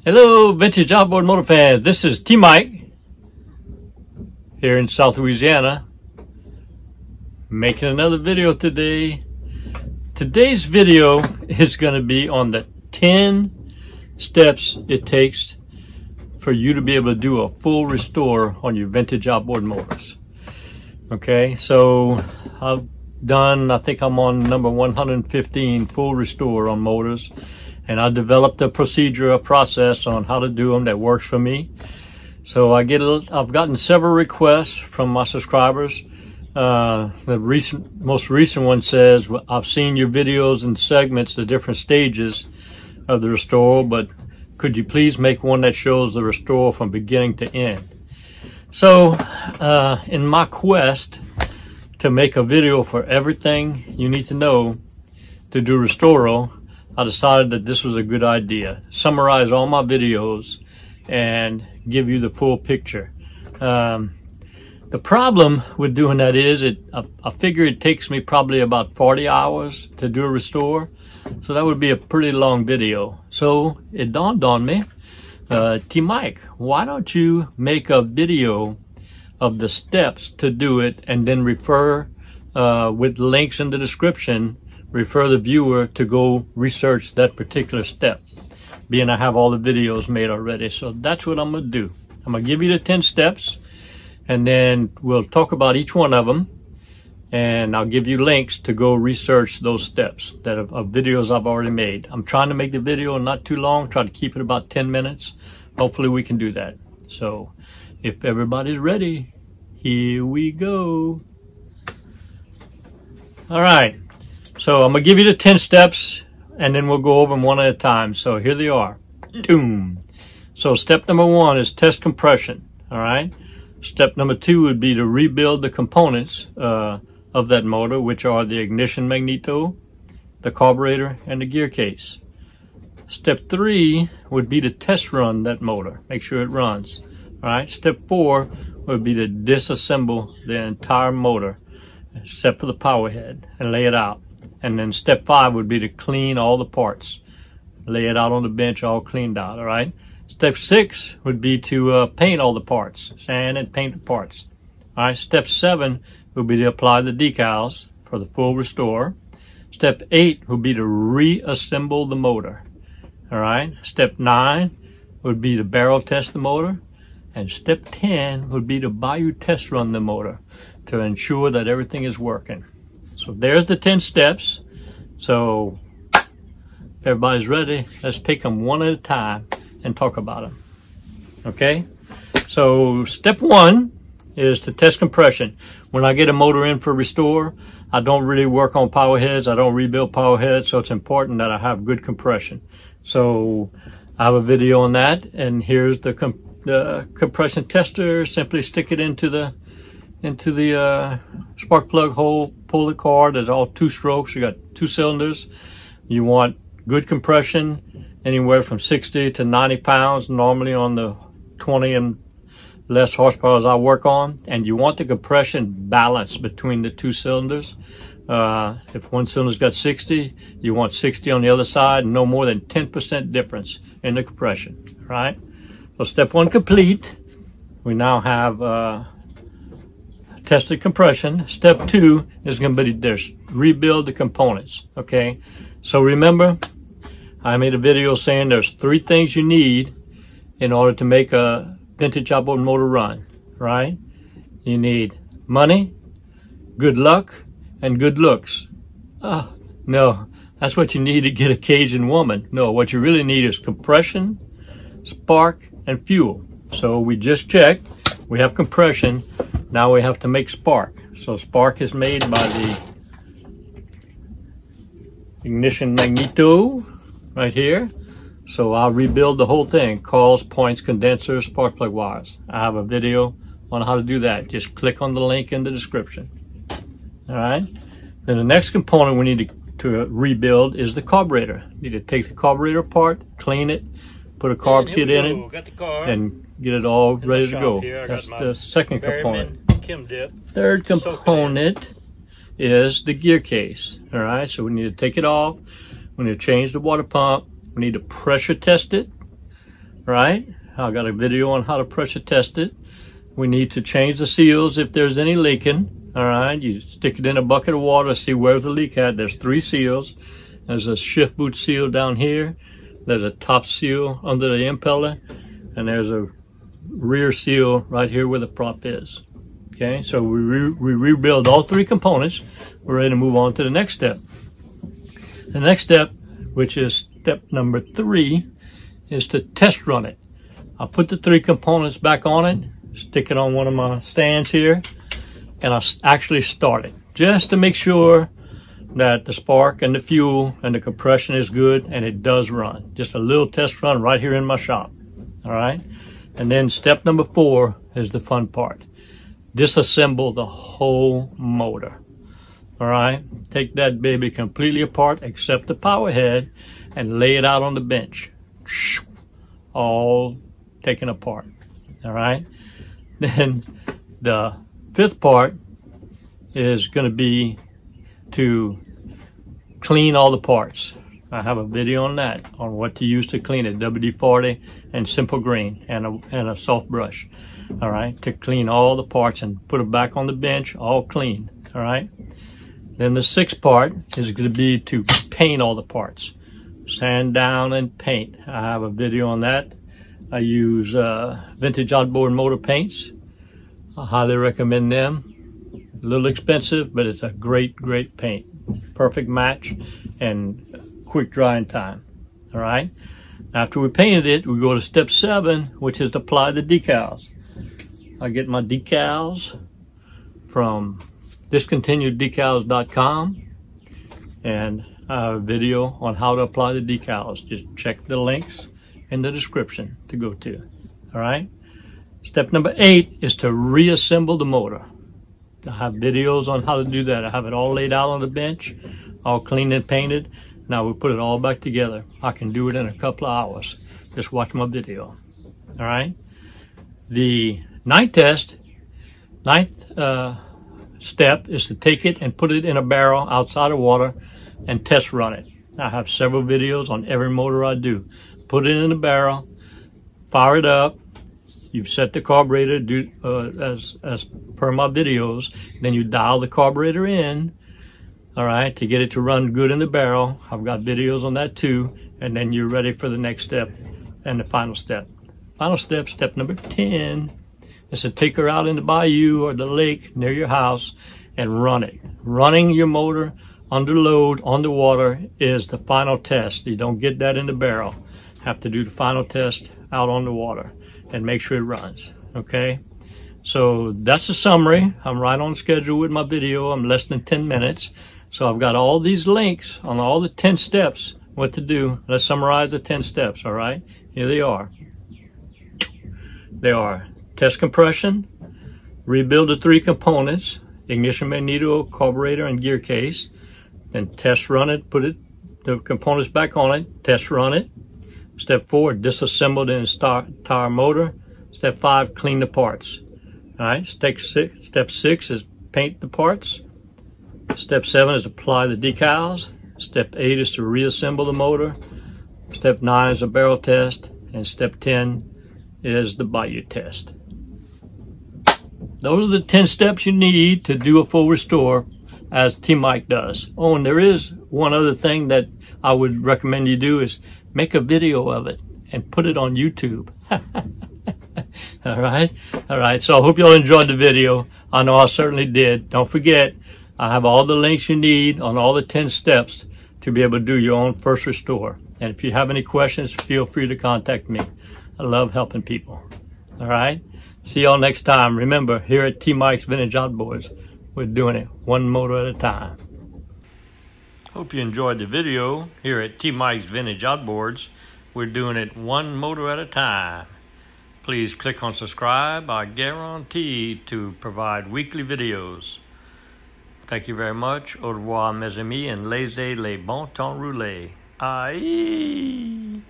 Hello, vintage outboard motor fans. This is T-Mike here in South Louisiana, making another video today. Today's video is going to be on the 10 steps it takes for you to be able to do a full restore on your vintage outboard motors. Okay, so I've done, I think I'm on number 115 full restore on motors. And I developed a procedure, a process on how to do them that works for me. So I've gotten several requests from my subscribers. The most recent one says, I've seen your videos and segments, the different stages of the restore, but could you please make one that shows the restore from beginning to end? So in my quest to make a video for everything you need to know to do restore, I decided that this was a good idea. Summarize all my videos and give you the full picture. The problem with doing that is I figure it takes me probably about 40 hours to do a restore. So that would be a pretty long video. So it dawned on me, T-Mike, why don't you make a video of the steps to do it and then refer with links in the description, refer the viewer to go research that particular step, being I have all the videos made already. So that's what I'm going to do. I'm going to give you the 10 steps, and then we'll talk about each one of them, and I'll give you links to go research those steps that of videos I've already made. I'm trying to make the video not too long, try to keep it about 10 minutes. Hopefully we can do that. So if everybody's ready, here we go. All right. So I'm going to give you the 10 steps, and then we'll go over them one at a time. So here they are. Boom. So step number 1 is test compression. All right. Step number 2 would be to rebuild the components of that motor, which are the ignition magneto, the carburetor, and the gear case. Step 3 would be to test run that motor. Make sure it runs. All right. Step 4 would be to disassemble the entire motor, except for the power head, and lay it out. And then step 5 would be to clean all the parts. Lay it out on the bench all cleaned out, all right? Step 6 would be to paint all the parts. Sand and paint the parts. All right, step 7 would be to apply the decals for the full restore. Step 8 would be to reassemble the motor. All right, step 9 would be to barrel test the motor. And step 10 would be to Bayou Test Run the motor to ensure that everything is working. So there's the 10 steps. So if everybody's ready, let's take them one at a time and talk about them. Okay? So step 1 is to test compression. When I get a motor in for restore, I don't really work on power heads. I don't rebuild power heads, so it's important that I have good compression. So I have a video on that, and here's the compression tester. Simply stick it into the spark plug hole, pull the cord. There's all 2 strokes. You got 2 cylinders. You want good compression, anywhere from 60 to 90 pounds, normally on the 20 and less horsepower as I work on. And you want the compression balance between the 2 cylinders. If one cylinder's got 60, you want 60 on the other side, no more than 10% difference in the compression, right? So step 1 complete. We now have tested compression. Step 2 is going to be to rebuild the components. Okay, so remember, I made a video saying there's 3 things you need in order to make a vintage outboard motor run, right? You need money, good luck, and good looks. Oh, no, that's what you need to get a Cajun woman. No, what you really need is compression, spark, and fuel. So we just checked. We have compression. Now we have to make spark. So spark is made by the ignition magneto right here. So I'll rebuild the whole thing. Coils, points, condensers, spark plug wires. I have a video on how to do that. Just click on the link in the description. All right. Then the next component we need to rebuild is the carburetor. You need to take the carburetor apart, clean it, put a carb kit in it, and get it all ready to go. That's the second component. Third component is the gear case. All right, so we need to take it off. We need to change the water pump. We need to pressure test it. right? I got a video on how to pressure test it. We need to change the seals if there's any leaking. All right, you stick it in a bucket of water, see where the leak at. There's 3 seals. There's a shift boot seal down here. There's a top seal under the impeller, and there's a rear seal right here where the prop is. Okay, so we rebuild all 3 components. We're ready to move on to the next step. The next step, which is step number 3, is to test run it. I'll put the 3 components back on it, stick it on one of my stands here, and I'll actually start it just to make sure that the spark and the fuel and the compression is good and it does run. Just a little test run right here in my shop. All right. And then step number 4 is the fun part. Disassemble the whole motor. All right. Take that baby completely apart except the power head and lay it out on the bench. All taken apart. All right. Then the 5th part is going to be to clean all the parts. I have a video on that, on what to use to clean it, WD-40 and simple green and a soft brush, all right, to clean all the parts and put it back on the bench, all clean, all right. Then the 6th part is going to be to paint all the parts, sand down and paint. I have a video on that. I use vintage outboard motor paints. I highly recommend them. A little expensive, but it's a great paint. Perfect match and quick drying time. All right. After we painted it, we go to step 7, which is to apply the decals. I get my decals from discontinueddecals.com, and I have a video on how to apply the decals. Just check the links in the description to go to. All right. Step number 8 is to reassemble the motor. I have videos on how to do that. I have it all laid out on the bench, all cleaned and painted. Now we put it all back together. I can do it in a couple of hours. Just watch my video. All right. The 9th step is to take it and put it in a barrel outside of water and test run it. I have several videos on every motor I do. Put it in a barrel, fire it up. You've set the carburetor as per my videos. Then you dial the carburetor in, all right, to get it to run good in the barrel. I've got videos on that too. And then you're ready for the next step and the final step. Final step, step number 10, is to take her out in the bayou or the lake near your house and run it. Running your motor under load on the water is the final test. You don't get that in the barrel. Have to do the final test out on the water and make sure it runs. Okay, so that's the summary. I'm right on schedule with my video. I'm less than 10 minutes. So I've got all these links on all the 10 steps, what to do. Let's summarize the 10 steps, all right? Here they are. They are: test compression, rebuild the 3 components, ignition magneto, carburetor, and gear case. Then test run it, put the components back on it, test run it. Step 4, disassemble the entire motor. Step 5, clean the parts. All right. Step 6 is paint the parts. Step 7 is apply the decals. Step 8 is to reassemble the motor. Step 9 is a barrel test. And step 10 is the Bayou test. Those are the 10 steps you need to do a full restore as T-Mike does. Oh, and there is one other thing that I would recommend you do is make a video of it and put it on YouTube. All right. So I hope y'all enjoyed the video. I know I certainly did. Don't forget, I have all the links you need on all the 10 steps to be able to do your own first restore. And if you have any questions, feel free to contact me. I love helping people. All right. See y'all next time. Remember, here at T-Mike's Vintage Outboards, we're doing it one motor at a time. Hope you enjoyed the video. Here at T-Mike's Vintage Outboards, we're doing it one motor at a time. Please click on subscribe. I guarantee to provide weekly videos. Thank you very much. Au revoir, mes amis, and laissez les bon temps rouler. Aïe!